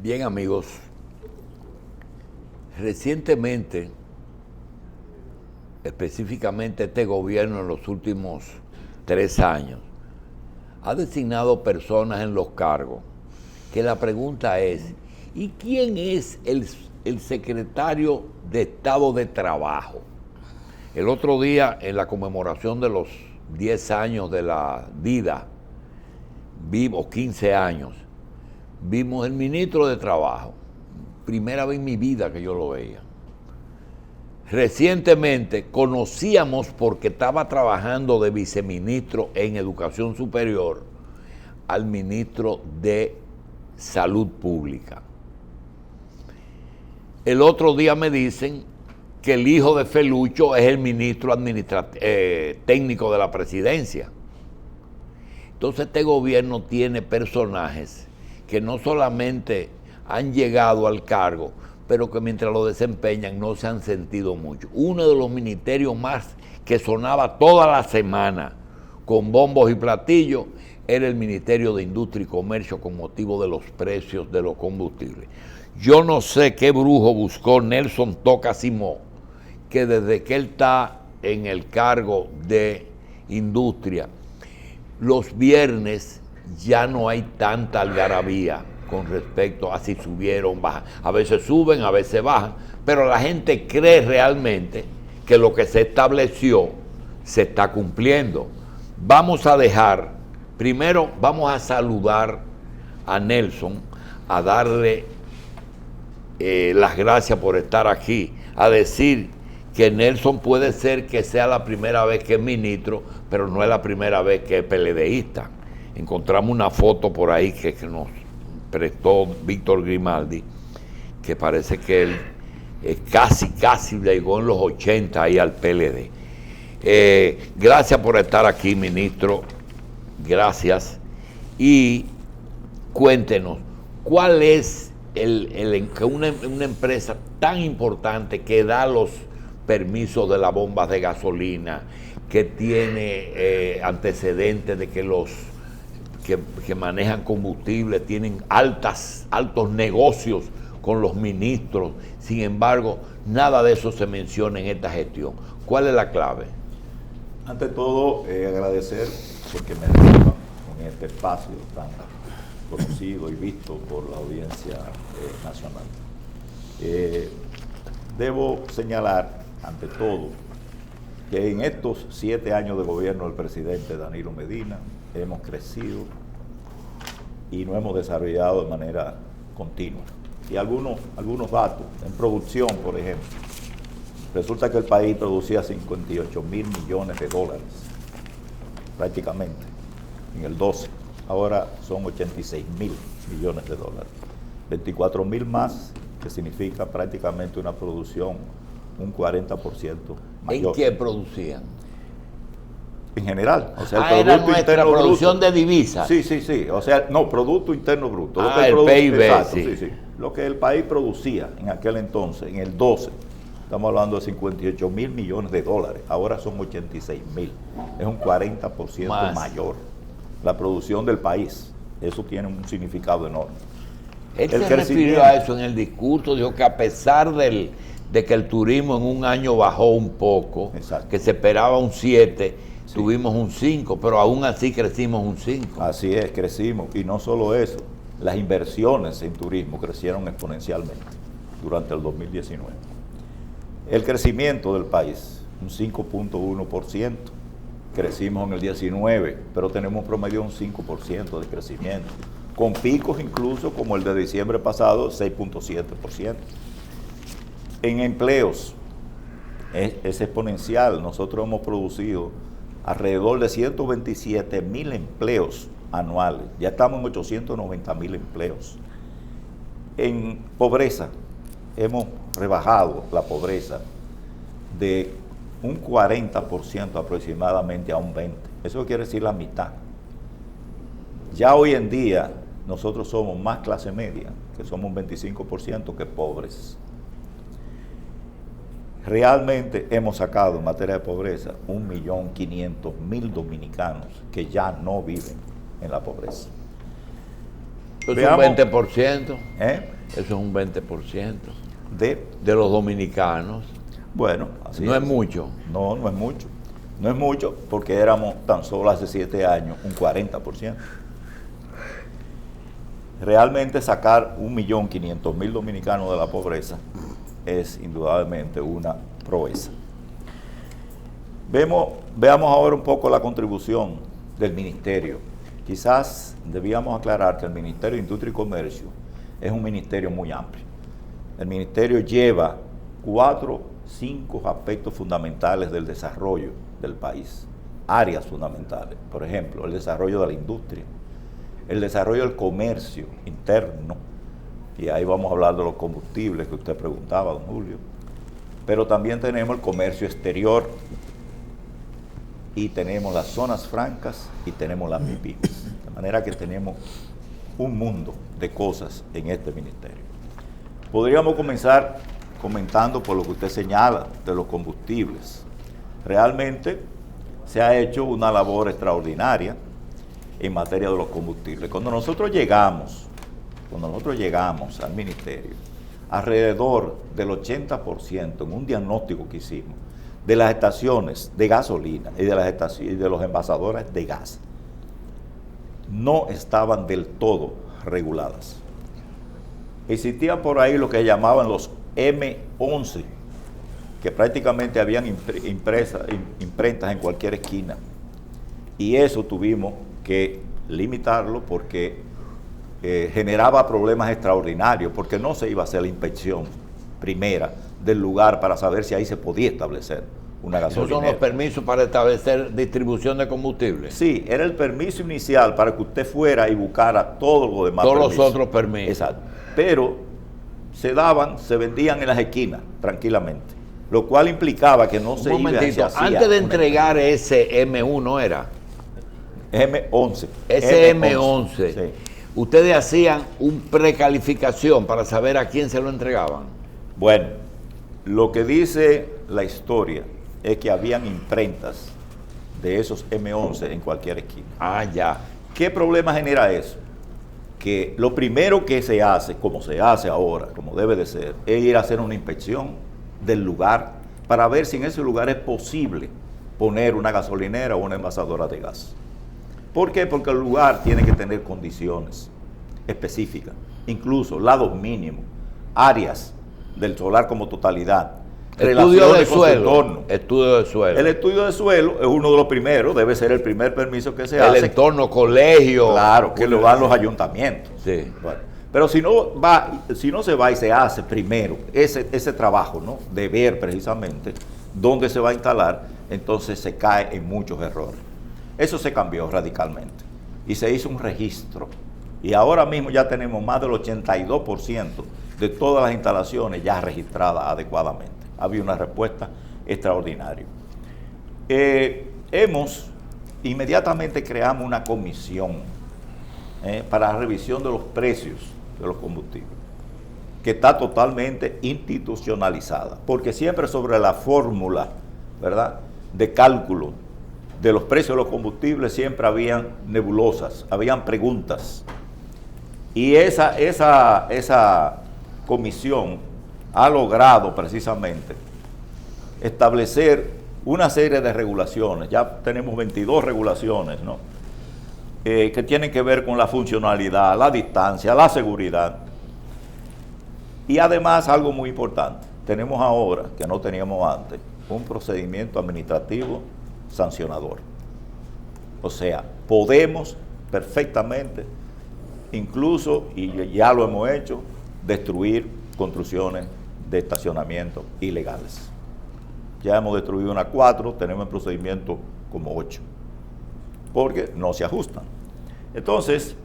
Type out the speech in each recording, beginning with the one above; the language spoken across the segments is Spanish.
Bien, amigos, recientemente, específicamente este gobierno en los últimos 3 años, ha designado personas en los cargos, que la pregunta es, ¿y quién es el secretario de Estado de Trabajo? El otro día, en la conmemoración de los 10 años de la DIDA, o 15 años, vimos el ministro de Trabajo. Primera vez en mi vida que yo lo veía. Recientemente conocíamos, porque estaba trabajando de viceministro en Educación Superior, al ministro de Salud Pública. El otro día me dicen que el hijo de Felucho es el ministro técnico de la presidencia. Entonces este gobierno tiene personajes que no solamente han llegado al cargo, pero que mientras lo desempeñan no se han sentido mucho. Uno de los ministerios más que sonaba toda la semana con bombos y platillos era el Ministerio de Industria y Comercio, con motivo de los precios de los combustibles. Yo no sé qué brujo buscó Nelson Toca Simó, que desde que él está en el cargo de Industria, los viernes ya no hay tanta algarabía con respecto a si subieron, bajan. A veces suben, a veces bajan, pero la gente cree realmente que lo que se estableció se está cumpliendo. Vamos a dejar, primero vamos a saludar a Nelson, a darle las gracias por estar aquí, a decir que Nelson puede ser que sea la primera vez que es ministro, pero no es la primera vez que es PLDista. Encontramos una foto por ahí que nos prestó Víctor Grimaldi, que parece que él casi llegó en los 80 ahí al PLD. Gracias por estar aquí, ministro. Gracias. Y cuéntenos, ¿cuál es una empresa tan importante que da los permisos de las bombas de gasolina, que tiene antecedentes de que los que manejan combustible tienen altos negocios con los ministros? Sin embargo, nada de eso se menciona en esta gestión. ¿Cuál es la clave? Ante todo, agradecer porque me reciban en este espacio tan conocido y visto por la audiencia nacional. Debo señalar, ante todo, que en estos 7 años de gobierno del presidente Danilo Medina hemos crecido y nos hemos desarrollado de manera continua. Y algunos datos, en producción, por ejemplo, resulta que el país producía 58.000 millones de dólares, prácticamente, en el 12. Ahora son 86.000 millones de dólares. 24.000 más, que significa prácticamente una producción un 40% mayor. ¿En qué producían? En general, o sea, el Producto Interno Bruto. ¿Producción de divisas? Sí, o sea, no, Producto Interno Bruto. El PIB, exacto, sí. Lo que el país producía en aquel entonces, en el 12, estamos hablando de 58.000 millones de dólares, ahora son 86.000, es un 40% mayor la producción del país. Eso tiene un significado enorme. Él se refirió a eso en el discurso, dijo que a pesar de que el turismo en un año bajó un poco, exacto, que se esperaba un 7, sí, tuvimos un 5, pero aún así crecimos un 5. Así es, crecimos. Y no solo eso, las inversiones en turismo crecieron exponencialmente durante el 2019. El crecimiento del país, un 5.1%, crecimos en el 19, pero tenemos un promedio de un 5% de crecimiento, con picos incluso como el de diciembre pasado, 6.7%. En empleos es exponencial. Nosotros hemos producido alrededor de 127.000 empleos anuales. Ya estamos en 890.000 empleos. En pobreza, hemos rebajado la pobreza de un 40% aproximadamente a un 20%. Eso quiere decir la mitad. Ya hoy en día nosotros somos más clase media, que somos un 25%, que pobres. Realmente hemos sacado en materia de pobreza 1.500.000 dominicanos que ya no viven en la pobreza. Eso Veamos, es un 20%. ¿eh? Eso es un 20% de, de los dominicanos. bueno, así No es mucho. No, no es mucho. No es mucho porque éramos tan solo hace 7 años un 40%. Realmente sacar 1.500.000 dominicanos de la pobreza es indudablemente una proeza. Veamos ahora un poco la contribución del ministerio. Quizás debíamos aclarar que el Ministerio de Industria y Comercio es un ministerio muy amplio. El ministerio lleva 5 aspectos fundamentales del desarrollo del país, áreas fundamentales. Por ejemplo, el desarrollo de la industria, el desarrollo del comercio interno, y ahí vamos a hablar de los combustibles que usted preguntaba, don Julio, pero también tenemos el comercio exterior, y tenemos las zonas francas y tenemos las MIPIMES. De manera que tenemos un mundo de cosas en este ministerio. Podríamos comenzar comentando por lo que usted señala de los combustibles. Realmente se ha hecho una labor extraordinaria en materia de los combustibles. Cuando nosotros llegamos al ministerio, alrededor del 80% en un diagnóstico que hicimos de las estaciones de gasolina y de los envasadores de gas no estaban del todo reguladas. Existían por ahí lo que llamaban los M11, que prácticamente habían imprentas en cualquier esquina, y eso tuvimos que limitarlo porque generaba problemas extraordinarios, porque no se iba a hacer la inspección primera del lugar para saber si ahí se podía establecer una gasolinera. ¿Esos son los permisos para establecer distribución de combustible? Sí, era el permiso inicial para que usted fuera y buscara todos los demás todos permisos. los otros permisos. Exacto. Pero se vendían en las esquinas tranquilamente, lo cual implicaba que no se iba a hacer. Antes de entregar ese M1 era M11. ese M11. Sí. Ustedes hacían una precalificación para saber a quién se lo entregaban. Bueno, lo que dice la historia es que habían imprentas de esos M11 en cualquier esquina. Ah, ya. ¿Qué problema genera eso? Que lo primero que se hace, como se hace ahora, como debe de ser, es ir a hacer una inspección del lugar para ver si en ese lugar es posible poner una gasolinera o una envasadora de gas. ¿Por qué? Porque el lugar tiene que tener condiciones específicas, incluso lados mínimos, áreas del solar como totalidad, Estudio de relaciones con su suelo. entorno. Estudio de suelo. El estudio de suelo es uno de los primeros, debe ser el primer permiso que se hace. El entorno, colegio. Claro, que lo dan los ayuntamientos. Sí. Bueno, pero si no se va y se hace primero ese trabajo, ¿no?, de ver precisamente dónde se va a instalar, entonces se cae en muchos errores. Eso se cambió radicalmente y se hizo un registro. Y ahora mismo ya tenemos más del 82% de todas las instalaciones ya registradas adecuadamente. Había una respuesta extraordinaria. Inmediatamente creamos una comisión para la revisión de los precios de los combustibles, que está totalmente institucionalizada, porque siempre sobre la fórmula, ¿verdad?, de cálculo de los precios de los combustibles siempre habían nebulosas, habían preguntas. Y esa comisión ha logrado precisamente establecer una serie de regulaciones. Ya tenemos 22 regulaciones, ¿no?, que tienen que ver con la funcionalidad, la distancia, la seguridad. Y además, algo muy importante, tenemos ahora, que no teníamos antes, un procedimiento administrativo sancionador. O sea, podemos perfectamente, incluso, y ya lo hemos hecho, destruir construcciones de estacionamiento ilegales. Ya hemos destruido unas 4, tenemos en procedimiento como 8, porque no se ajustan. Entonces,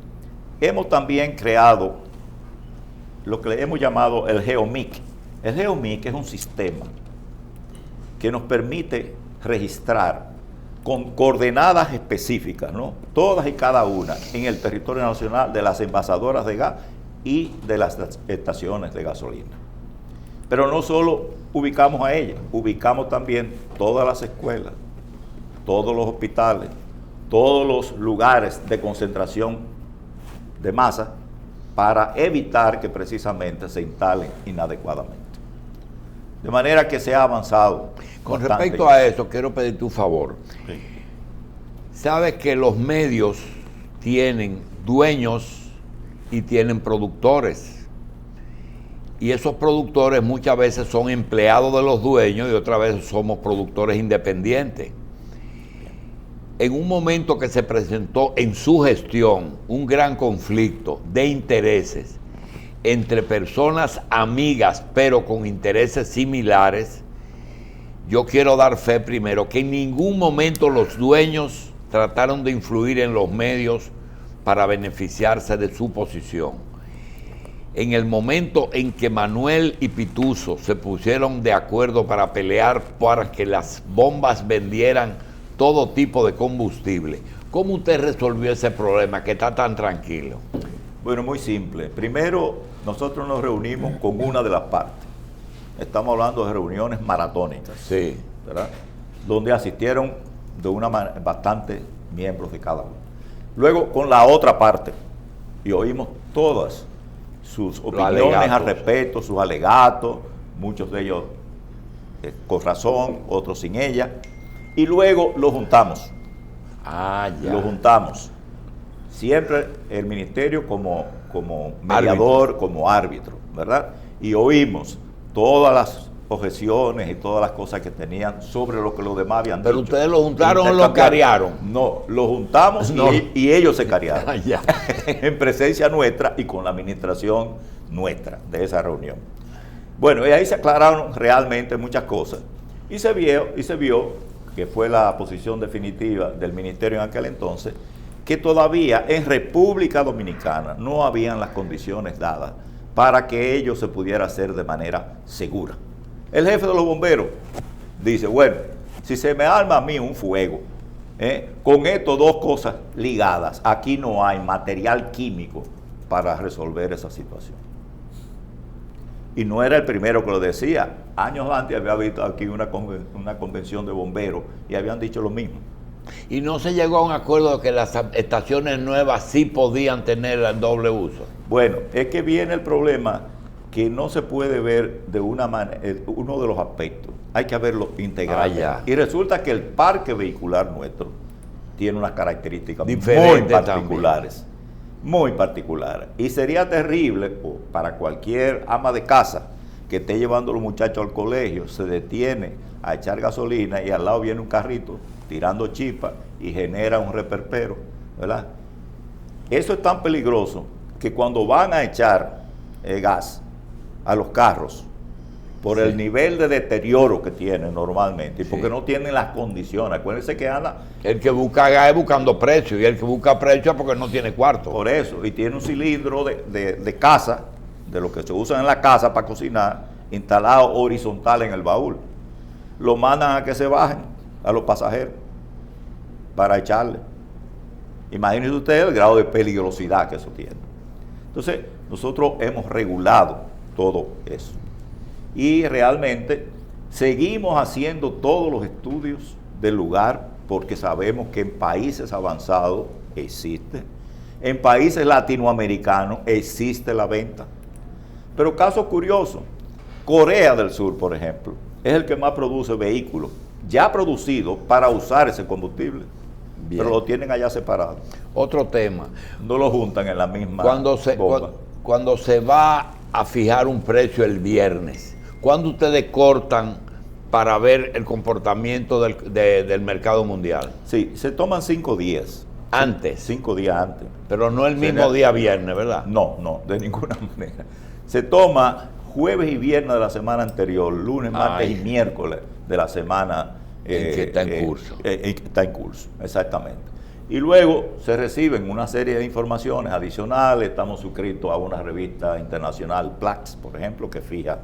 hemos también creado lo que le hemos llamado el GeoMIC. El GeoMIC es un sistema que nos permite registrar con coordenadas específicas, ¿no?, todas y cada una en el territorio nacional de las envasadoras de gas y de las estaciones de gasolina. Pero no solo ubicamos a ellas, ubicamos también todas las escuelas, todos los hospitales, todos los lugares de concentración de masa para evitar que precisamente se instalen inadecuadamente. De manera que se ha avanzado. Con respecto a eso, quiero pedirte un favor. Sí. Sabes que los medios tienen dueños y tienen productores. Y esos productores muchas veces son empleados de los dueños y otras veces somos productores independientes. En un momento que se presentó en su gestión un gran conflicto de intereses entre personas amigas pero con intereses similares, yo quiero dar fe primero que en ningún momento los dueños trataron de influir en los medios para beneficiarse de su posición. En el momento en que Manuel y Pituso se pusieron de acuerdo para pelear para que las bombas vendieran todo tipo de combustible, ¿cómo usted resolvió ese problema que está tan tranquilo? Bueno, muy simple. Primero, nosotros nos reunimos con una de las partes. Estamos hablando de reuniones maratónicas, Sí. ¿verdad? Donde asistieron de una manera bastantes miembros de cada uno. Luego con la otra parte y oímos todas sus opiniones al respecto, sus alegatos, muchos de ellos con razón, otros sin ella, y luego lo juntamos. Ah, ya. Lo juntamos. Siempre el ministerio como mediador, como árbitro, ¿verdad? Y oímos todas las objeciones y todas las cosas que tenían sobre lo que los demás habían dicho. ¿Pero ustedes lo juntaron o lo carearon? No, lo juntamos No. y ellos se carearon. Ah, ya. En presencia nuestra y con la administración nuestra de esa reunión. Bueno, y ahí se aclararon realmente muchas cosas. Y se vio que fue la posición definitiva del ministerio en aquel entonces, que todavía en República Dominicana no habían las condiciones dadas para que ello se pudiera hacer de manera segura. El jefe de los bomberos dice, bueno, si se me arma a mí un fuego, con estas dos cosas ligadas, aquí no hay material químico para resolver esa situación. Y no era el primero que lo decía. Años antes había visto aquí una convención de bomberos y habían dicho lo mismo. Y no se llegó a un acuerdo de que las estaciones nuevas sí podían tener el doble uso. Bueno, es que viene el problema que no se puede ver de una manera, uno de los aspectos. Hay que verlo integral. Y resulta que el parque vehicular nuestro tiene unas características diferentes muy particulares. Muy particulares. Y sería terrible para cualquier ama de casa que esté llevando a los muchachos al colegio, se detiene a echar gasolina y al lado viene un carrito tirando chispas y genera un reperpero, ¿verdad? Eso es tan peligroso que cuando van a echar gas a los carros, por el nivel de deterioro que tienen normalmente, y porque no tienen las condiciones, acuérdense que anda... El que busca gas es buscando precio, y el que busca precio es porque no tiene cuarto. Por eso, y tiene un cilindro de casa, de lo que se usa en la casa para cocinar, instalado horizontal en el baúl. Lo mandan a que se bajen a los pasajeros para echarle. Imagínense ustedes el grado de peligrosidad que eso tiene. Entonces, nosotros hemos regulado todo eso. Y realmente seguimos haciendo todos los estudios del lugar porque sabemos que en países avanzados existe, en países latinoamericanos existe la venta. Pero caso curioso, Corea del Sur, por ejemplo, es el que más produce vehículos ya producidos para usar ese combustible. Bien. Pero lo tienen allá separado. Otro tema. No lo juntan en la misma bomba. Cuando se va a fijar un precio el viernes, ¿cuándo ustedes cortan para ver el comportamiento del mercado mundial? Sí, se toman 5 días. Antes. 5 días antes. Pero no el mismo día viernes, ¿verdad? No, de ninguna manera. Se toma jueves y viernes de la semana anterior, lunes, martes y miércoles de la semana que está en curso. Está en curso, exactamente. Y luego se reciben una serie de informaciones adicionales. Estamos suscritos a una revista internacional, Platts, por ejemplo, que fija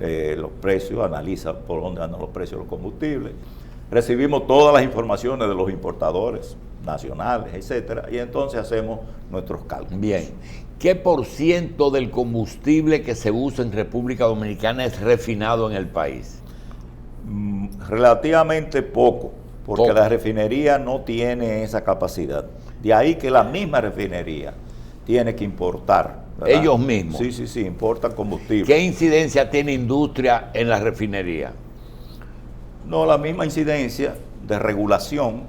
los precios, analiza por dónde andan los precios de los combustibles. Recibimos todas las informaciones de los importadores nacionales, etcétera, y entonces hacemos nuestros cálculos. Bien. ¿Qué % del combustible que se usa en República Dominicana es refinado en el país? Relativamente poco, porque la refinería no tiene esa capacidad. De ahí que la misma refinería tiene que importar, ¿verdad? Ellos mismos. Sí, importan combustible. ¿Qué incidencia tiene industria en la refinería? No, la misma incidencia de regulación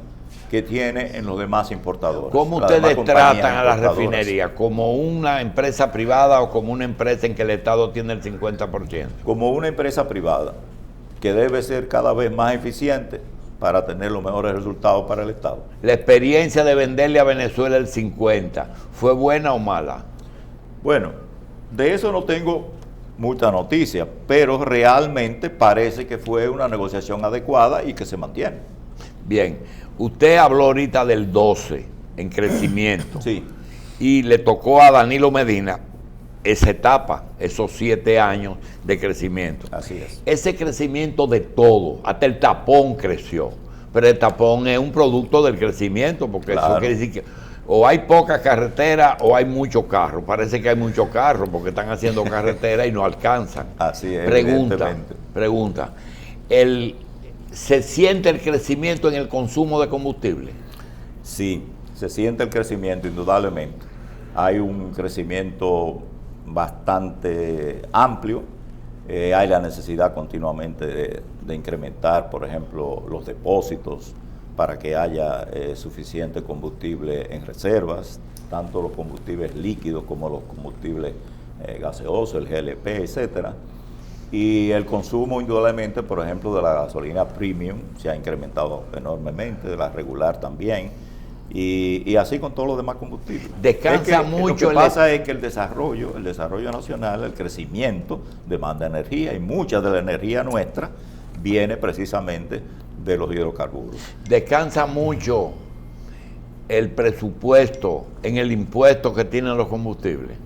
que tiene en los demás importadores. ¿Cómo ustedes tratan a la refinería? ¿Como una empresa privada o como una empresa en que el Estado tiene el 50%? Como una empresa privada que debe ser cada vez más eficiente para tener los mejores resultados para el Estado. ¿La experiencia de venderle a Venezuela el 50% fue buena o mala? Bueno, de eso no tengo mucha noticia, pero realmente parece que fue una negociación adecuada y que se mantiene. Bien, usted habló ahorita del 12 en crecimiento. Sí. Y le tocó a Danilo Medina esa etapa, esos 7 años de crecimiento. Así es. Ese crecimiento de todo, hasta el tapón creció. Pero el tapón es un producto del crecimiento, porque Claro. eso quiere decir que o hay poca carretera o hay muchos carros. Parece que hay muchos carros porque están haciendo carretera y no alcanzan. Así es, Pregunta. ¿Se siente el crecimiento en el consumo de combustible? Sí, se siente el crecimiento, indudablemente. Hay un crecimiento bastante amplio. Hay la necesidad continuamente de incrementar, por ejemplo, los depósitos para que haya suficiente combustible en reservas, tanto los combustibles líquidos como los combustibles gaseosos, el GLP, etcétera. Y el consumo, indudablemente, por ejemplo, de la gasolina premium se ha incrementado enormemente, de la regular también, y así con todos los demás combustibles. Descansa mucho. Lo que pasa es que el desarrollo nacional, el crecimiento, demanda energía, y mucha de la energía nuestra viene precisamente de los hidrocarburos. Descansa mucho el presupuesto en el impuesto que tienen los combustibles.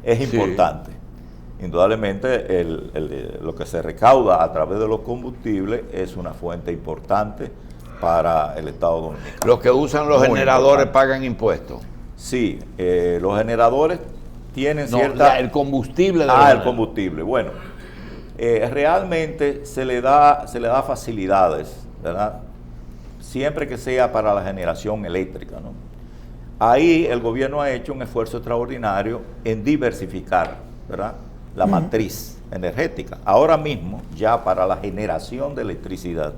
Es importante. Indudablemente lo que se recauda a través de los combustibles es una fuente importante para el Estado Dominicano. Los que usan los generadores pagan impuestos. Sí, los generadores tienen cierta... el combustible. El combustible. Bueno, realmente se le da facilidades, ¿verdad? Siempre que sea para la generación eléctrica, ¿no? Ahí el gobierno ha hecho un esfuerzo extraordinario en diversificar, ¿verdad?, la matriz energética. Ahora mismo, ya para la generación de electricidad,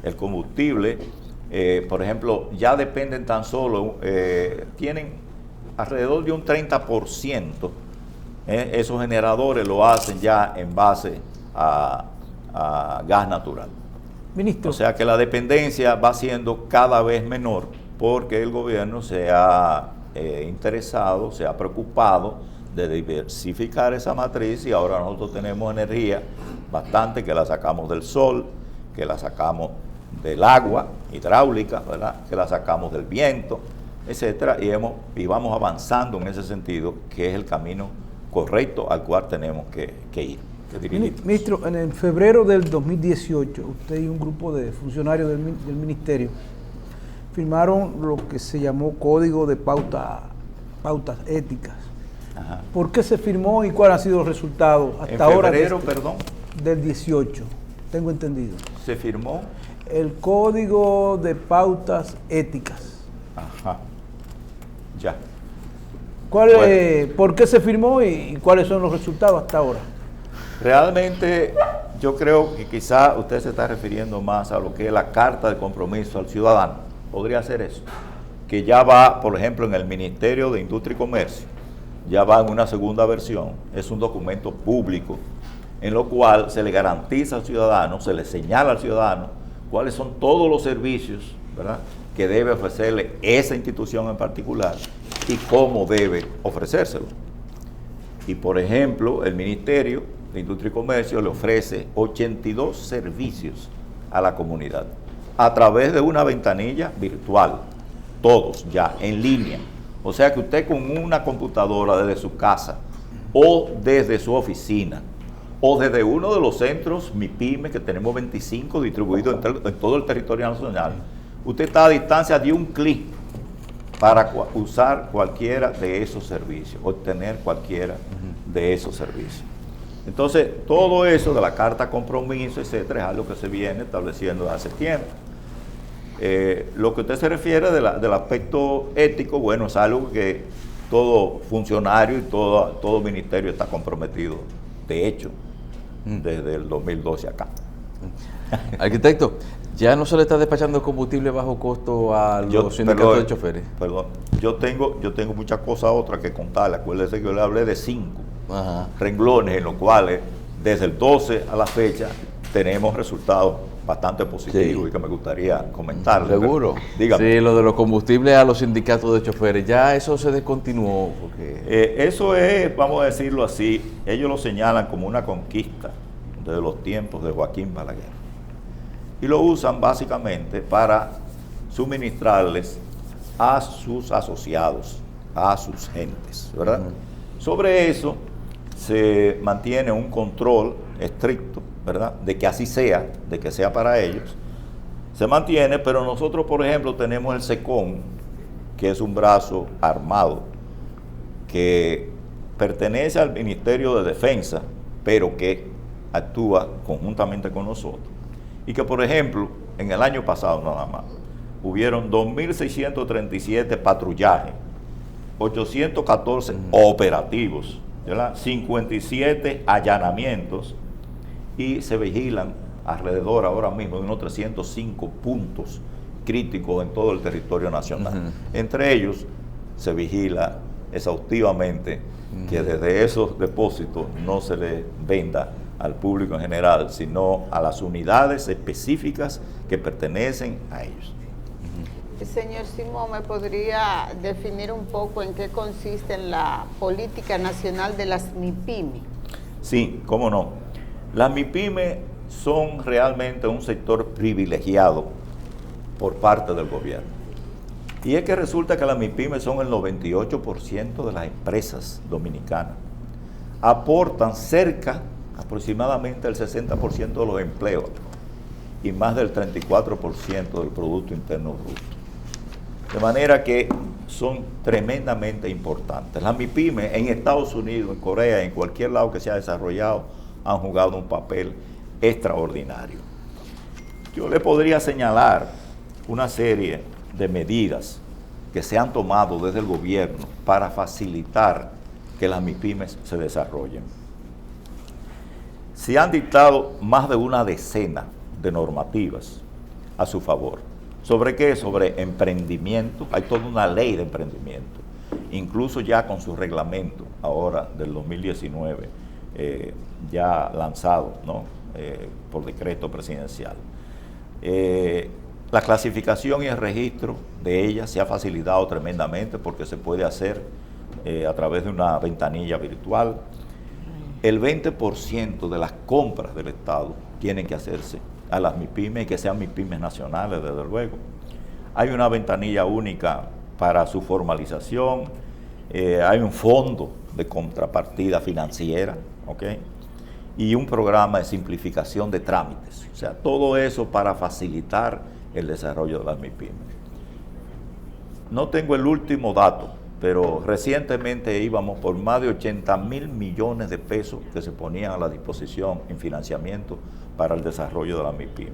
el combustible, por ejemplo, ya dependen tan solo, tienen alrededor de un 30%, esos generadores lo hacen ya en base a gas natural. Ministro. O sea que la dependencia va siendo cada vez menor porque el gobierno se ha interesado, se ha preocupado de diversificar esa matriz, y ahora nosotros tenemos energía bastante que la sacamos del sol, que la sacamos del agua hidráulica, ¿verdad?, que la sacamos del viento, etcétera, y vamos avanzando en ese sentido, que es el camino correcto al cual tenemos que ir. Ministro, en febrero del 2018, usted y un grupo de funcionarios del ministerio firmaron lo que se llamó Código de Pautas Éticas. Ajá. ¿Por qué se firmó y cuáles han sido los resultados hasta ahora? En febrero, perdón. Del 18, tengo entendido. Se firmó. El Código de Pautas Éticas. Ajá. Ya. ¿Por qué se firmó y cuáles son los resultados hasta ahora? Realmente yo creo que quizá usted se está refiriendo más a lo que es la carta de compromiso al ciudadano. Podría ser eso. Que ya va, por ejemplo, en el Ministerio de Industria y Comercio, ya va en una segunda versión. Es un documento público en lo cual se le garantiza al ciudadano, se le señala al ciudadano cuáles son todos los servicios, ¿verdad?, que debe ofrecerle esa institución en particular y cómo debe ofrecérselo. Y por ejemplo, el Ministerio de Industria y Comercio le ofrece 82 servicios a la comunidad a través de una ventanilla virtual, todos ya en línea. O sea que usted con una computadora desde su casa o desde su oficina o desde uno de los centros MIPYME, que tenemos 25 distribuidos en todo el territorio nacional, usted está a distancia de un clic para usar cualquiera de esos servicios, obtener cualquiera de esos servicios. Entonces, todo eso de la carta compromiso, etcétera, es algo que se viene estableciendo desde hace tiempo. Lo que usted se refiere del aspecto ético, bueno, es algo que todo funcionario y todo ministerio está comprometido, de hecho, desde el 2012 acá. Arquitecto, ¿ya no se le está despachando combustible bajo costo a los sindicatos de choferes? Perdón, yo tengo muchas cosas otras que contarle. Acuérdese que yo le hablé de 5 renglones en los cuales desde el 12 a la fecha tenemos resultados bastante positivos y que me gustaría comentarle. Seguro. Dígame. Sí, lo de los combustibles a los sindicatos de choferes, ya eso se descontinuó. Porque... eso es, vamos a decirlo así, ellos lo señalan como una conquista desde los tiempos de Joaquín Balaguer. Y lo usan básicamente para suministrarles a sus asociados, a sus gentes, ¿verdad? Sobre eso se mantiene un control estricto, ¿verdad? De que así sea, de que sea para ellos. Se mantiene, pero nosotros, por ejemplo, tenemos el SECON, que es un brazo armado, que pertenece al Ministerio de Defensa, pero que actúa conjuntamente con nosotros. Y que, por ejemplo, en el año pasado nada más, hubieron 2.637 patrullajes, 814 operativos, ¿verdad? 57 allanamientos, y se vigilan alrededor ahora mismo de unos 305 puntos críticos en todo el territorio nacional. Entre ellos se vigila exhaustivamente que desde esos depósitos no se le venda al público en general, sino a las unidades específicas que pertenecen a ellos. Señor Simón, ¿me podría definir un poco en qué consiste la política nacional de las MIPYME? Sí, cómo no. Las MIPYME son realmente un sector privilegiado por parte del gobierno. Y es que resulta que las MIPYME son el 98% de las empresas dominicanas. Aportan aproximadamente el 60% de los empleos y más del 34% del Producto Interno Bruto. De manera que son tremendamente importantes. Las MIPYME en Estados Unidos, en Corea, en cualquier lado que se ha desarrollado, han jugado un papel extraordinario. Yo le podría señalar una serie de medidas que se han tomado desde el gobierno para facilitar que las MIPYMES se desarrollen. Se han dictado más de una decena de normativas a su favor. ¿Sobre qué? Sobre emprendimiento. Hay toda una ley de emprendimiento, incluso ya con su reglamento ahora del 2019, ya lanzado, ¿no? Por decreto presidencial. La clasificación y el registro de ellas se ha facilitado tremendamente porque se puede hacer a través de una ventanilla virtual. El 20% de las compras del Estado tienen que hacerse a las MIPYME y que sean MIPYME nacionales, desde luego. Hay una ventanilla única para su formalización, hay un fondo de contrapartida financiera, ¿ok? Y un programa de simplificación de trámites. O sea, todo eso para facilitar el desarrollo de las MIPYME. No tengo el último dato, pero recientemente íbamos por más de 80.000 millones de pesos que se ponían a la disposición en financiamiento para el desarrollo de la MIPYME.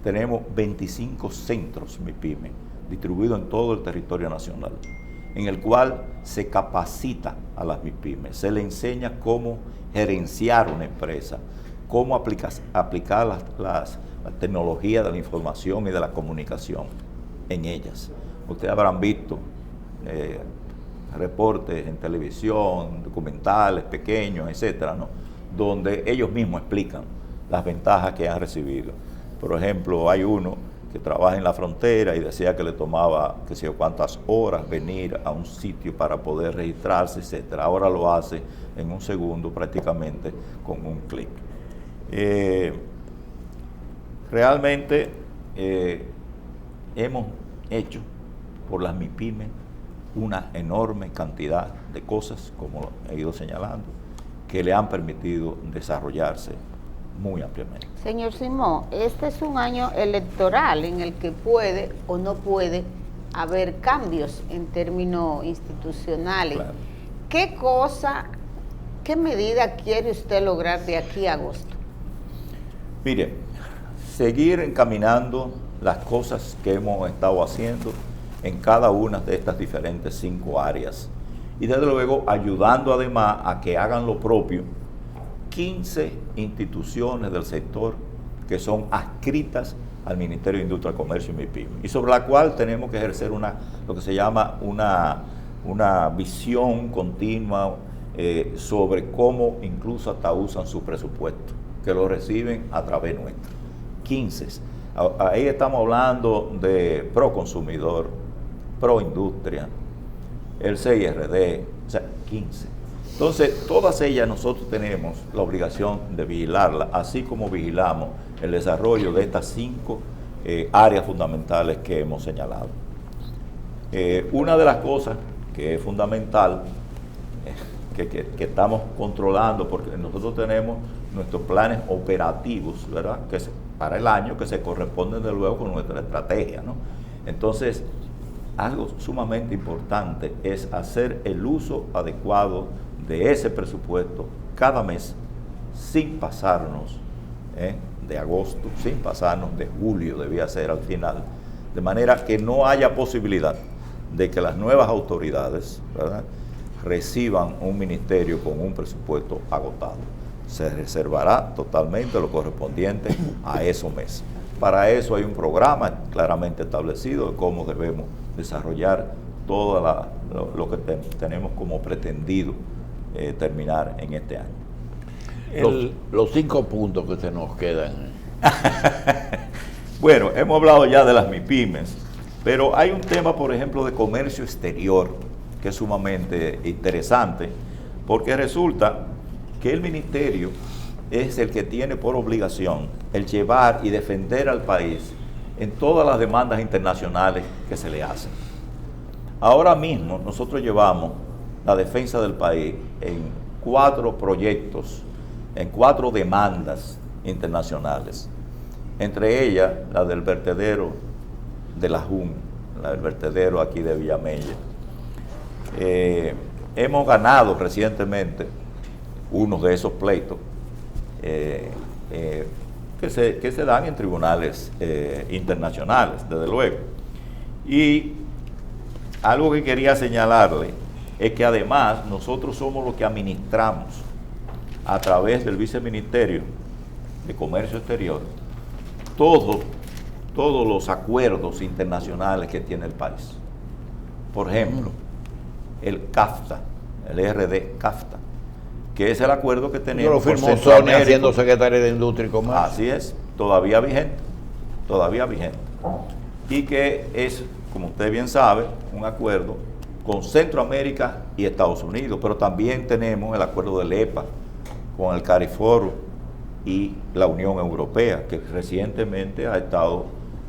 Tenemos 25 centros MIPYME distribuidos en todo el territorio nacional, en el cual se capacita a las MIPYME, se le enseña cómo gerenciar una empresa, cómo aplicar las tecnologías de la información y de la comunicación en ellas. Ustedes habrán visto reportes en televisión, documentales pequeños, etcétera, ¿no? Donde ellos mismos explican las ventajas que han recibido. Por ejemplo, hay uno que trabaja en la frontera y decía que le tomaba, qué sé yo, cuántas horas venir a un sitio para poder registrarse, etcétera. Ahora lo hace en un segundo prácticamente con un clic. Realmente hemos hecho por las MIPYME una enorme cantidad de cosas, como he ido señalando, que le han permitido desarrollarse muy ampliamente. Señor Simón, este es un año electoral en el que puede o no puede haber cambios en términos institucionales. Claro. ¿Qué medida quiere usted lograr de aquí a agosto? Mire, seguir encaminando las cosas que hemos estado haciendo en cada una de estas diferentes 5 áreas y desde luego ayudando además a que hagan lo propio 15 instituciones del sector que son adscritas al Ministerio de Industria, Comercio y MIPYME, y sobre la cual tenemos que ejercer lo que se llama una visión continua sobre cómo incluso hasta usan su presupuesto, que lo reciben a través nuestro. 15. Ahí estamos hablando de Proconsumidor, Proindustria, el CIRD, o sea, 15. Entonces, todas ellas nosotros tenemos la obligación de vigilarlas, así como vigilamos el desarrollo de estas 5 áreas fundamentales que hemos señalado. Una de las cosas que es fundamental, que estamos controlando, porque nosotros tenemos nuestros planes operativos, ¿verdad?, para el año, que se corresponden de luego con nuestra estrategia, ¿no? Entonces, algo sumamente importante es hacer el uso adecuado de ese presupuesto cada mes, sin pasarnos de agosto, sin pasarnos de julio, debía ser al final, de manera que no haya posibilidad de que las nuevas autoridades, ¿verdad?, reciban un ministerio con un presupuesto agotado. Se reservará totalmente lo correspondiente a esos meses. Para eso hay un programa claramente establecido de cómo debemos desarrollar todo lo que tenemos como pretendido terminar en este año. Los 5 puntos que se nos quedan. Bueno, hemos hablado ya de las MIPYMES, pero hay un tema, por ejemplo, de comercio exterior, que es sumamente interesante, porque resulta que el ministerio es el que tiene por obligación el llevar y defender al país en todas las demandas internacionales que se le hacen. Ahora mismo nosotros llevamos la defensa del país en 4 proyectos, en 4 demandas internacionales, entre ellas la del vertedero de la JUN, la del vertedero aquí de Villamella. Hemos ganado recientemente uno de esos pleitos que se dan en tribunales internacionales, desde luego. Y algo que quería señalarle es que además nosotros somos los que administramos a través del Viceministerio de Comercio Exterior todos los acuerdos internacionales que tiene el país. Por ejemplo, el CAFTA, el RD-CAFTA, que es el acuerdo que tenemos. Yo lo firmó Sonia siendo secretaria de Industria y Comercio. Así es, todavía vigente. Y que es, como usted bien sabe, un acuerdo con Centroamérica y Estados Unidos, pero también tenemos el acuerdo del EPA con el CARIFORUM y la Unión Europea, que recientemente ha estado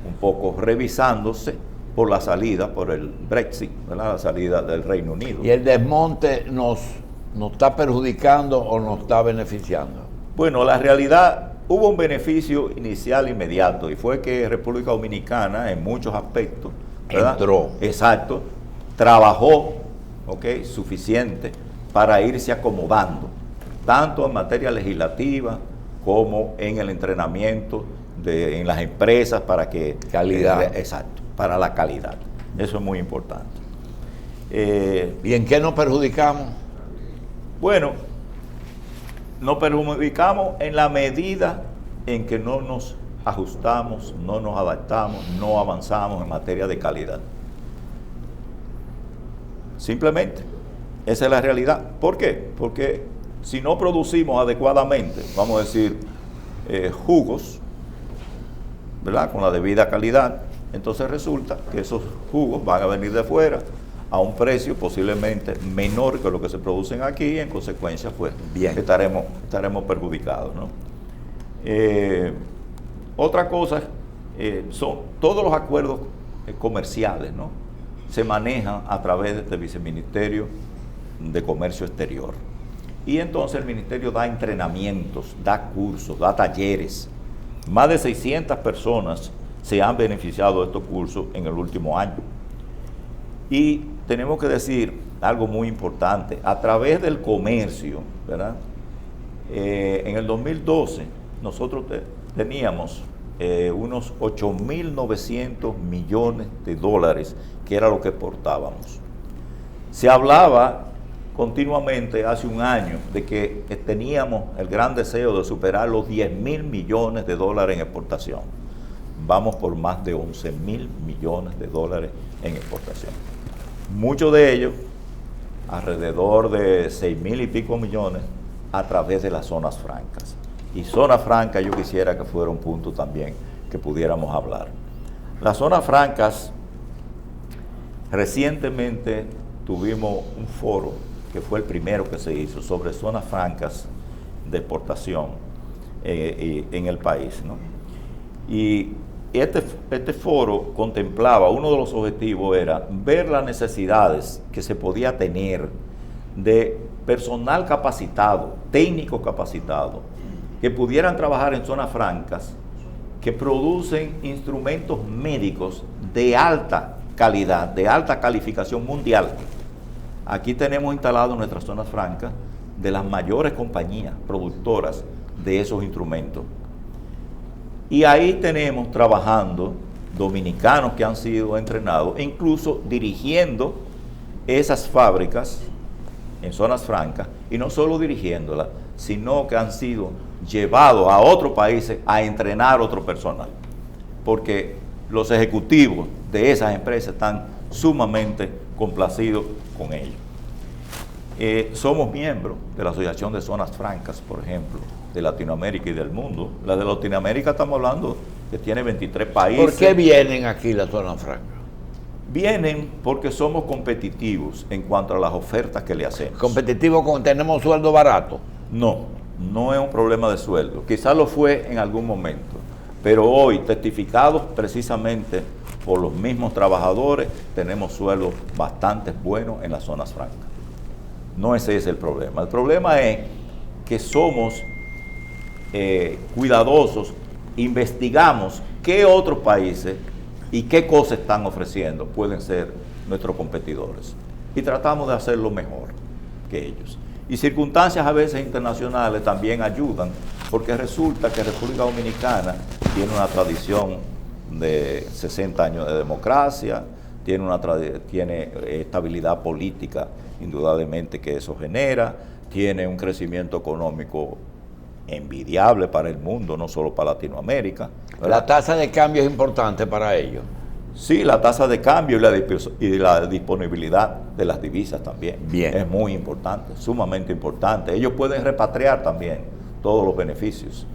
un poco revisándose por la salida, por el Brexit, ¿verdad?, la salida del Reino Unido. ¿Y el desmonte nos está perjudicando o nos está beneficiando? Bueno, la realidad, hubo un beneficio inicial inmediato, y fue que República Dominicana, en muchos aspectos, ¿verdad?, entró. Exacto, trabajó, suficiente para irse acomodando, tanto en materia legislativa como en el entrenamiento en las empresas para que... Calidad. Exacto, para la calidad. Eso es muy importante. ¿Y en qué nos perjudicamos? Bueno, nos perjudicamos en la medida en que no nos ajustamos, no nos adaptamos, no avanzamos en materia de calidad. Simplemente, esa es la realidad. ¿Por qué? Porque si no producimos adecuadamente, vamos a decir, jugos, ¿verdad?, con la debida calidad, entonces resulta que esos jugos van a venir de fuera a un precio posiblemente menor que lo que se producen aquí, y en consecuencia pues estaremos perjudicados, ¿no? Otra cosa son todos los acuerdos comerciales, ¿no?, se manejan a través de este Viceministerio de Comercio Exterior, y entonces el ministerio da entrenamientos, da cursos, da talleres. Más de 600 personas se han beneficiado de estos cursos en el último año. Y tenemos que decir algo muy importante, a través del comercio, ¿verdad? En el 2012 nosotros teníamos unos 8.900 millones de dólares, que era lo que exportábamos. Se hablaba continuamente hace un año de que teníamos el gran deseo de superar los 10.000 millones de dólares en exportación. Vamos por más de 11.000 millones de dólares en exportación. Muchos de ellos, alrededor de 6.000 y pico millones, a través de las zonas francas. Y zonas francas yo quisiera que fuera un punto también que pudiéramos hablar. Las zonas francas, recientemente tuvimos un foro, que fue el primero que se hizo, sobre zonas francas de exportación en el país, ¿no? Y este foro contemplaba, uno de los objetivos era ver las necesidades que se podía tener de personal capacitado, técnico capacitado, que pudieran trabajar en zonas francas, que producen instrumentos médicos de alta calidad, de alta calificación mundial. Aquí tenemos instalado en nuestras zonas francas de las mayores compañías productoras de esos instrumentos. Y ahí tenemos trabajando dominicanos que han sido entrenados, e incluso dirigiendo esas fábricas en zonas francas, y no solo dirigiéndolas, sino que han sido llevados a otros países a entrenar otro personal, porque los ejecutivos de esas empresas están sumamente complacidos con ellos. Somos miembros de la Asociación de Zonas Francas, por ejemplo, de Latinoamérica y del mundo. La de Latinoamérica estamos hablando que tiene 23 países. ¿Por qué vienen aquí las zonas francas? Vienen porque somos competitivos en cuanto a las ofertas que le hacemos. ¿Competitivos con tenemos sueldo barato? No, no es un problema de sueldo. Quizás lo fue en algún momento, pero hoy, testificados precisamente por los mismos trabajadores, tenemos sueldos bastante buenos en las zonas francas. No ese es el problema. El problema es que somos cuidadosos, investigamos qué otros países y qué cosas están ofreciendo pueden ser nuestros competidores, y tratamos de hacerlo mejor que ellos. Y circunstancias a veces internacionales también ayudan, porque resulta que República Dominicana tiene una tradición de 60 años de democracia, tiene estabilidad política, indudablemente, que eso genera, tiene un crecimiento económico envidiable para el mundo, no solo para Latinoamérica, ¿verdad? La tasa de cambio es importante para ellos. Sí, la tasa de cambio y la disponibilidad de las divisas también. Bien. Es muy importante, sumamente importante. Ellos pueden repatriar también todos los beneficios.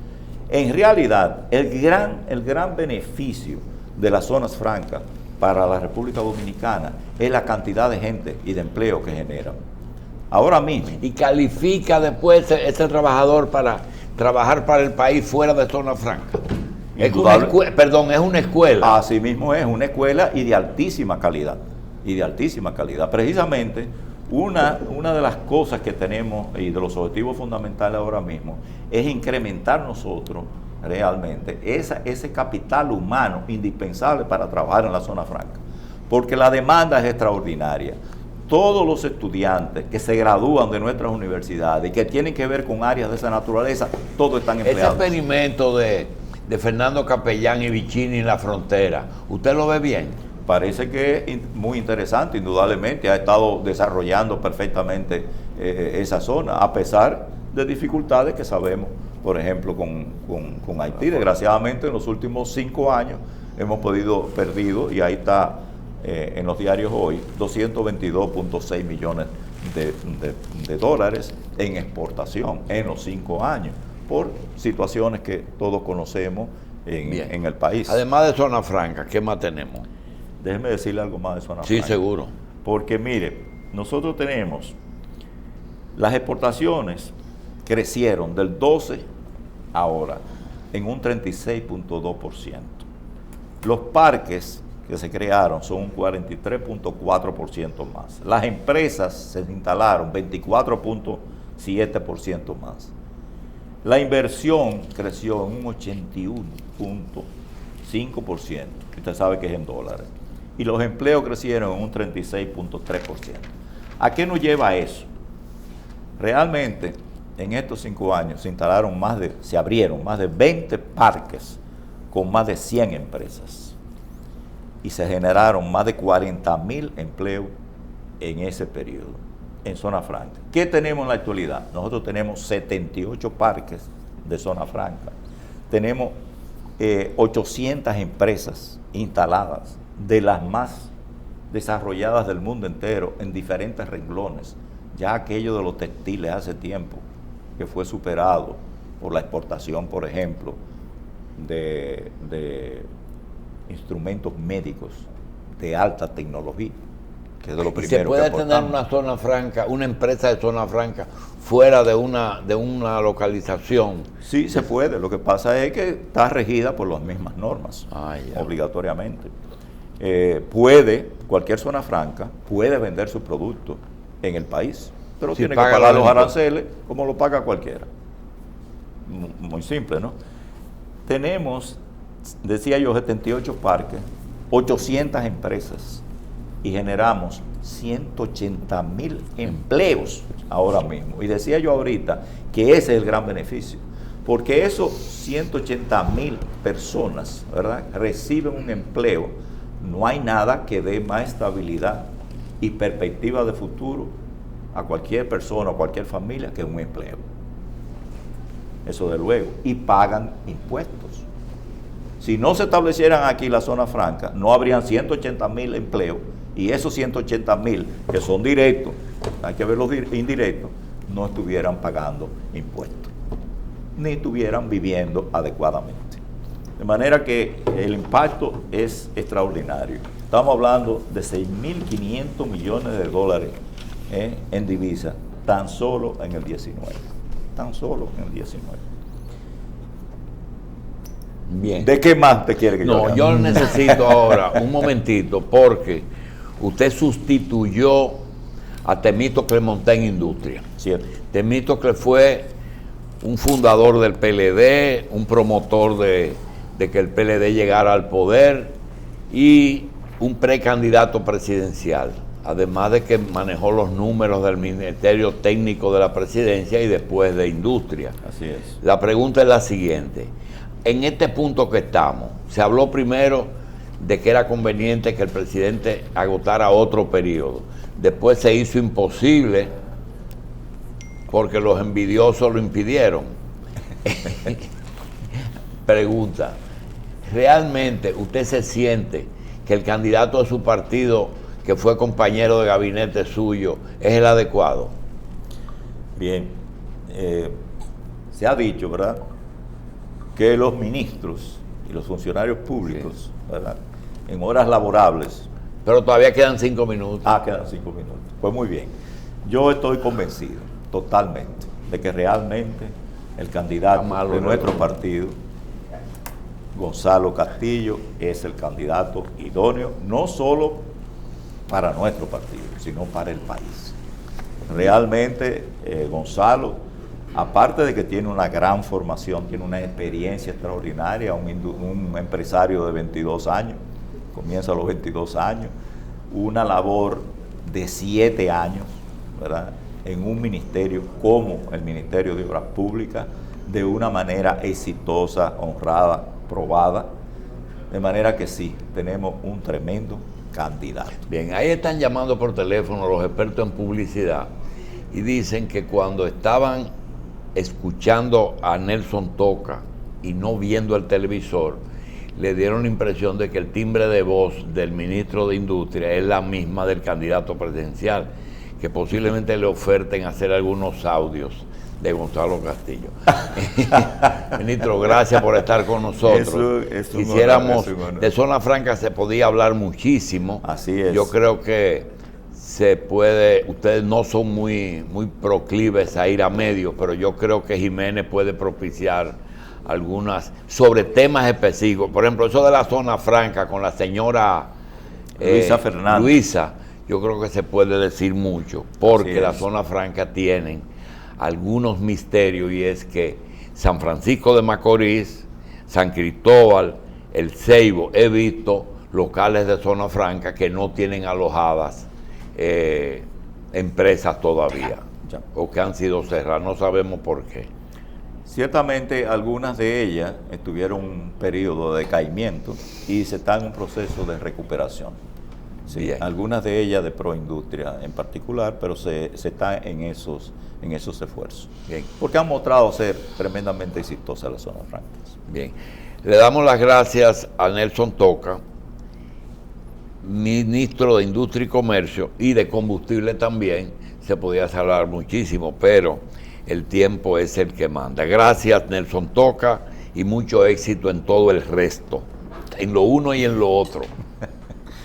En realidad, el gran beneficio de las zonas francas para la República Dominicana es la cantidad de gente y de empleo que generan. Ahora mismo. Y califica después ese trabajador para trabajar para el país fuera de zona franca. Es una escuela. Así mismo es, una escuela y de altísima calidad. Precisamente, una de las cosas que tenemos y de los objetivos fundamentales ahora mismo es incrementar nosotros realmente ese capital humano indispensable para trabajar en la zona franca. Porque la demanda es extraordinaria. Todos los estudiantes que se gradúan de nuestras universidades y que tienen que ver con áreas de esa naturaleza, todos están empleados. Ese experimento de Fernando Capellán y Vicini en la frontera, ¿usted lo ve bien? Parece que es muy interesante, indudablemente. Ha estado desarrollando perfectamente esa zona, a pesar de dificultades que sabemos, por ejemplo, con Haití. Desgraciadamente, en los últimos 5 años hemos perdido, y ahí está en los diarios hoy, 222.6 millones de dólares en exportación en los 5 años, por situaciones que todos conocemos en el país. Además de zona franca, ¿qué más tenemos? Déjeme decirle algo más de zona franca. Sí, seguro. Porque mire, nosotros tenemos, las exportaciones crecieron del 12 ahora en un 36.2%. Los parques que se crearon son un 43.4% más. Las empresas se instalaron 24.7% más. La inversión creció en un 81.5%, que usted sabe que es en dólares. Y los empleos crecieron en un 36.3%. ¿A qué nos lleva eso? Realmente, en estos 5 años se abrieron más de 20 parques con más de 100 empresas. Y se generaron más de 40.000 empleos en ese periodo. en zona franca. ¿Qué tenemos en la actualidad? Nosotros tenemos 78 parques de zona franca. Tenemos 800 empresas instaladas, de las más desarrolladas del mundo entero, en diferentes renglones. Ya aquello de los textiles hace tiempo que fue superado por la exportación, por ejemplo, de instrumentos médicos de alta tecnología, que es de lo primero ¿Se puede que tener aportamos. una zona franca, una empresa de zona franca, fuera de una localización? Sí, se puede. Lo que pasa es que está regida por las mismas normas, Ya. obligatoriamente. Cualquier zona franca puede vender su producto en el país, pero Si tiene que paga pagar los los impuestos. aranceles como lo paga cualquiera. Muy simple, ¿no? Tenemos, decía yo, 78 parques, 800 empresas y generamos 180.000 empleos ahora mismo. Y decía yo ahorita que ese es el gran beneficio, porque esos 180.000 personas, ¿verdad?, reciben un empleo. No hay nada que dé más estabilidad y perspectiva de futuro a cualquier persona o cualquier familia que un empleo. Eso de luego. Y pagan impuestos. Si no se establecieran aquí la zona franca, no habrían 180.000 empleos, y esos 180.000 que son directos, hay que ver los indirectos, no estuvieran pagando impuestos, ni estuvieran viviendo adecuadamente. De manera que el impacto es extraordinario. Estamos hablando de 6.500 millones de dólares en divisa, tan solo en el 19. Tan solo en el 19. Bien. ¿De qué más te quiere que yo No, hable? yo necesito ahora un momentito, porque usted sustituyó a Temístocles Monté en Industria. Cierto. Temístocles fue un fundador del PLD, un promotor de que el PLD llegara al poder y un precandidato presidencial, además de que manejó los números del Ministerio Técnico de la Presidencia y después de Industria. Así es. La pregunta es la siguiente: en este punto que estamos, se habló primero de que era conveniente que el presidente agotara otro periodo, después se hizo imposible porque los envidiosos lo impidieron. Pregunta: ¿realmente usted se siente que el candidato de su partido, que fue compañero de gabinete suyo, es el adecuado? Bien. Se ha dicho, ¿verdad?, que los ministros y los funcionarios públicos, ¿verdad?, en horas laborables. Pero todavía quedan 5 minutos. Quedan 5 minutos. Pues muy bien. Yo estoy convencido totalmente de que realmente el candidato de nuestro partido, Gonzalo Castillo, es el candidato idóneo, no solo para nuestro partido, sino para el país. Realmente Gonzalo, aparte de que tiene una gran formación, tiene una experiencia extraordinaria, un empresario de 22 años, comienza a los 22 años, una labor de 7 años, ¿verdad?, en un ministerio como el Ministerio de Obras Públicas, de una manera exitosa, honrada, probada, de manera que sí, tenemos un tremendo candidato. Bien, ahí están llamando por teléfono los expertos en publicidad y dicen que cuando estaban escuchando a Nelson Toca y no viendo el televisor, le dieron la impresión de que el timbre de voz del ministro de Industria es la misma del candidato presidencial, que posiblemente le oferten hacer algunos audios de Gonzalo Castillo. Ministro, gracias por estar con nosotros. Eso Quisiéramos, de Zona Franca se podía hablar muchísimo. Así es. Yo creo que se puede, ustedes no son muy proclives a ir a medios, pero yo creo que Jiménez puede propiciar algunas sobre temas específicos. Por ejemplo, eso de la Zona Franca con la señora Luisa Fernández. Luisa, yo creo que se puede decir mucho, porque Así la es. Zona Franca tienen algunos misterios, y es que San Francisco de Macorís, San Cristóbal, El Ceibo, he visto locales de Zona Franca que no tienen alojadas empresas todavía, Ya. o que han sido cerradas, no sabemos por qué. Ciertamente algunas de ellas estuvieron un periodo de decaimiento y se están en un proceso de recuperación. Sí, Bien. algunas de ellas de Proindustria en particular, pero se está en esos esfuerzos. Bien. Porque han mostrado ser tremendamente exitosas las zonas francas. Bien. Le damos las gracias a Nelson Toca, ministro de Industria y Comercio y de Combustible también. Se podía hablar muchísimo, pero el tiempo es el que manda. Gracias, Nelson Toca, y mucho éxito en todo el resto, en lo uno y en lo otro.